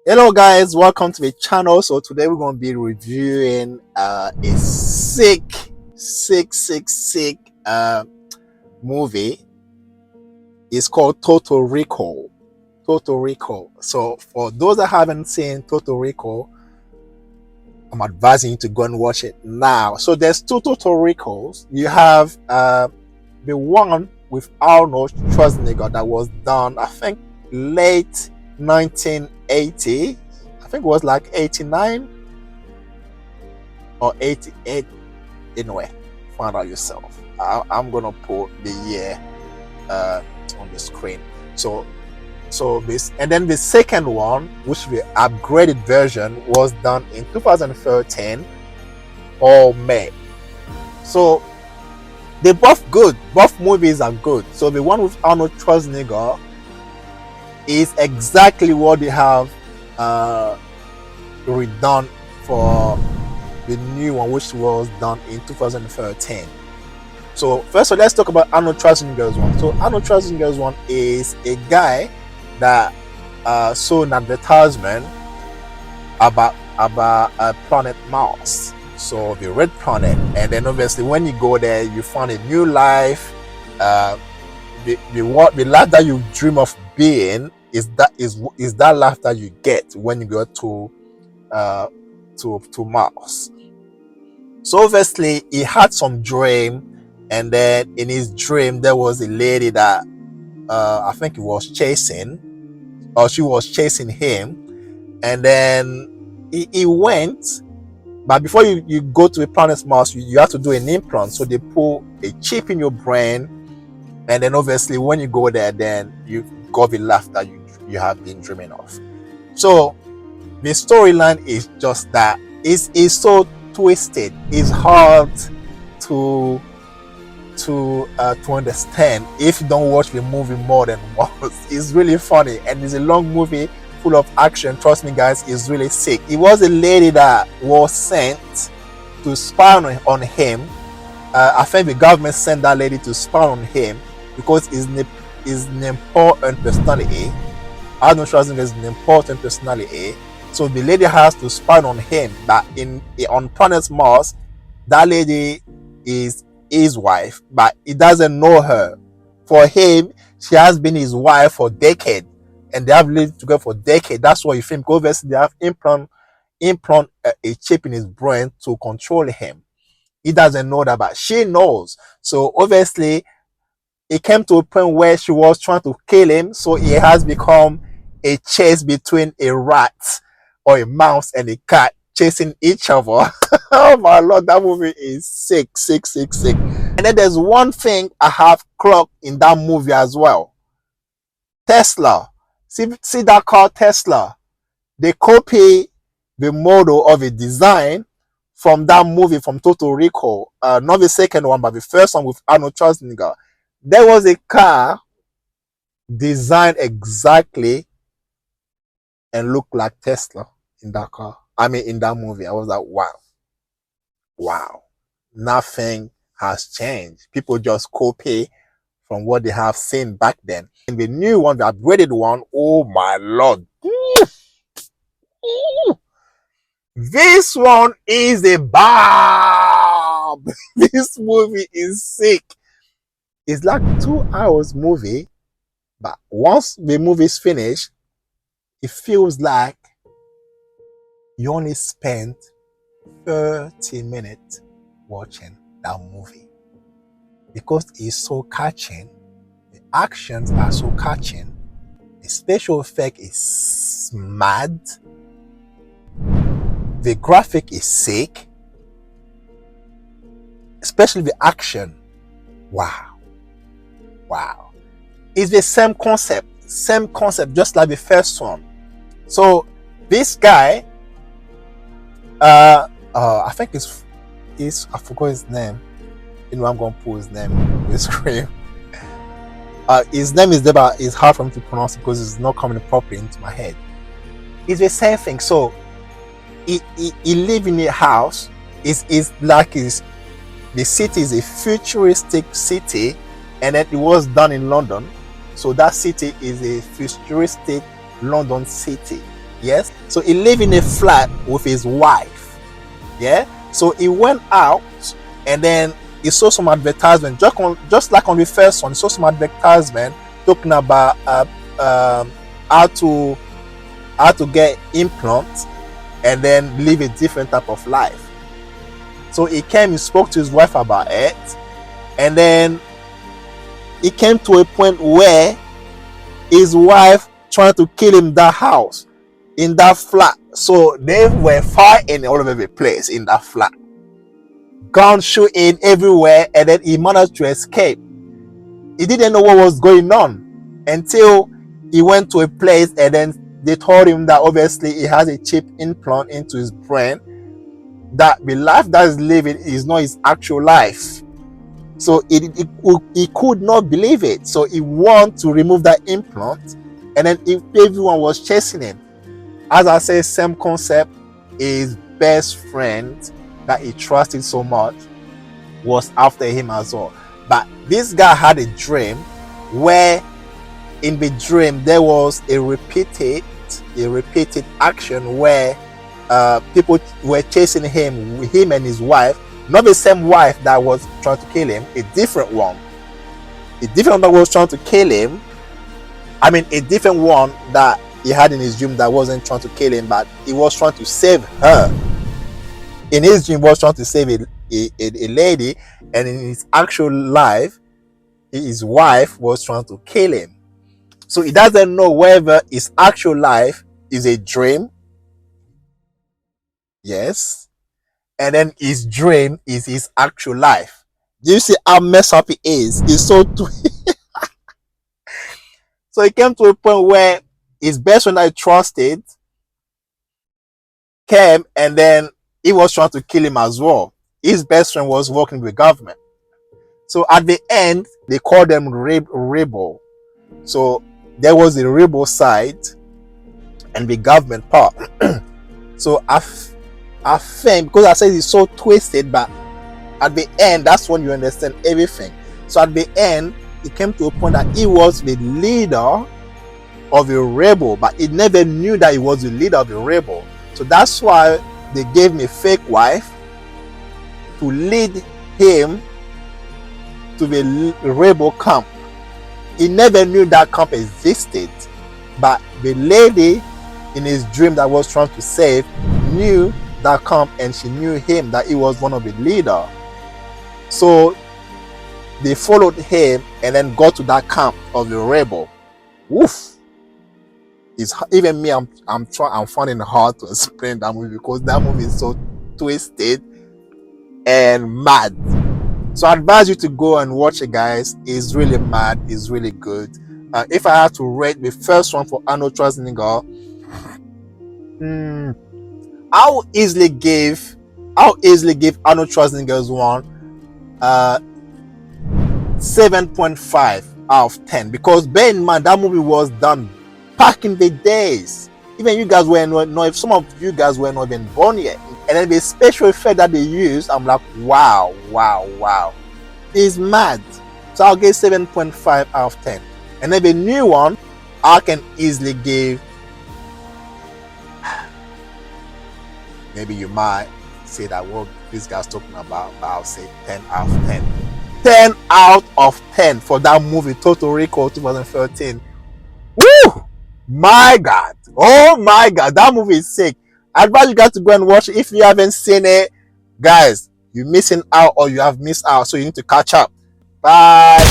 Hello guys, welcome to the channel. So today we're going to be reviewing a sick movie. It's called Total Recall. Total Recall. So for those that haven't seen Total Recall, I'm advising you to go and watch it now. So there's two Total Recalls. You have the one with Arnold Schwarzenegger that was done, I think, late 1980. I think it was like 89 or 88. Anyway, find out yourself. I'm gonna put the year on the screen. So this, and then the second one, which the upgraded version, was done in 2013 or May. So they're both good. Both movies are good. So the one with Arnold Schwarzenegger is exactly what they have redone for the new one, which was done in 2013. So first of all, let's talk about Arnold Schwarzenegger's one. So Arnold Schwarzenegger's one is a guy that saw an advertisement about a planet Mars. So the red planet, and then obviously when you go there, you find a new life. The life that you dream of being is that life that you get when you go to Mars. So obviously he had some dream, and then in his dream there was a lady that I think he was chasing, or she was chasing him, and then he went. But before you go to the planet Mars, you have to do an implant. So they put a chip in your brain, and then obviously when you go there, then you got the life that you have been dreaming of. So the storyline is just that it's so twisted. It's hard to understand if you don't watch the movie more than once. It's really funny, and it's a long movie full of action. Trust me guys, it's really sick. It was a lady that was sent to spy on him. I think the government sent that lady to spy on him because he's an important personality. Arnold Schwarzenegger is an important personality. So the lady has to spy on him, that on planet Mars, that lady is his wife, but he doesn't know her. For him, she has been his wife for decades, and they have lived together for decades. That's why you think, obviously they have implant a chip in his brain to control him. He doesn't know that, but she knows. So obviously it came to a point where she was trying to kill him. So it has become a chase between a rat or a mouse and a cat chasing each other. Oh my lord, that movie is sick. And then there's one thing I have clocked in that movie as well. Tesla. See that car Tesla? They copy the model of a design from that movie, from Total Recall. Not the second one, but the first one with Arnold Schwarzenegger. There was a car designed exactly and looked like Tesla in that car. I mean, in that movie. I was like, wow. Nothing has changed. People just copy from what they have seen back then. In the new one, the upgraded one, oh my lord. This one is a bomb. This movie is sick. It's like 2 hours movie, but once the movie is finished, it feels like you only spent 30 minutes watching that movie, because it's so catching. The actions are so catching. The special effect is mad. The graphic is sick, especially the action. Wow. It's the same concept, just like the first one. So this guy, I think I forgot his name. You know, I'm gonna put his name on the screen. His name is there, but it's hard for me to pronounce because it's not coming properly into my head. It's the same thing. So he live in a house. It's like the city is a futuristic city, and then it was done in London. So that city is a futuristic London city. Yes. So he lived in a flat with his wife. Yeah. So he went out and then he saw some advertisement, just like on the first one. He saw some advertisement talking about um, how to get implants and then live a different type of life. So he came, he spoke to his wife about it, and then he came to a point where his wife trying to kill him in that house, in that flat. So they were fighting all over the place in that flat. Guns shooting everywhere, and then he managed to escape. He didn't know what was going on until he went to a place, and then they told him that obviously he has a chip implant into his brain, that the life that he's living is not his actual life. So he could not believe it. So he wanted to remove that implant, and then everyone was chasing him. As I say, same concept. His best friend that he trusted so much was after him as well. But this guy had a dream where in the dream there was a repeated action where people were chasing him and his wife. Not the same wife that was trying to kill him, a different one. A different one that was trying to kill him. I mean, a different one that he had in his dream that wasn't trying to kill him, but he was trying to save her. In his dream, he was trying to save a lady, and in his actual life, his wife was trying to kill him. So he doesn't know whether his actual life is a dream. Yes. And then his dream is his actual life. Do you see how messed up he is? He's so so he came to a point where his best friend I trusted came, and then he was trying to kill him as well. His best friend was working with government. So at the end, they called them rebel. So there was the rebel side and the government part. So I think, because I said it's so twisted, but at the end, that's when you understand everything. So at the end, it came to a point that he was the leader of a rebel, but he never knew that he was the leader of a rebel. So that's why they gave me a fake wife to lead him to the rebel camp. He never knew that camp existed, but the lady in his dream that was trying to save knew that camp, and she knew him, that he was one of the leaders. So they followed him and then got to that camp of the rebel. Woof! It's even me. I'm finding it hard to explain that movie because that movie is so twisted and mad. So I advise you to go and watch it, guys. It's really mad. It's really good. If I had to rate the first one for Arnold Schwarzenegger, I'll easily give Arnold Schwarzenegger's one 7.5 out of 10, because bear in mind that movie was done back in the days. Even you guys were not, if some of you guys were not even born yet. And then the special effect that they used, I'm like, wow. It's mad. So I'll give 7.5 out of 10. And then the new one, I can easily give, maybe you might say that what this guy's talking about, but I'll say 10 out of 10. 10 out of 10 for that movie, Total Recall 2013. Woo! My God. Oh my God. That movie is sick. I advise you guys to go and watch it. If you haven't seen it, guys, you're missing out, or you have missed out. So you need to catch up. Bye.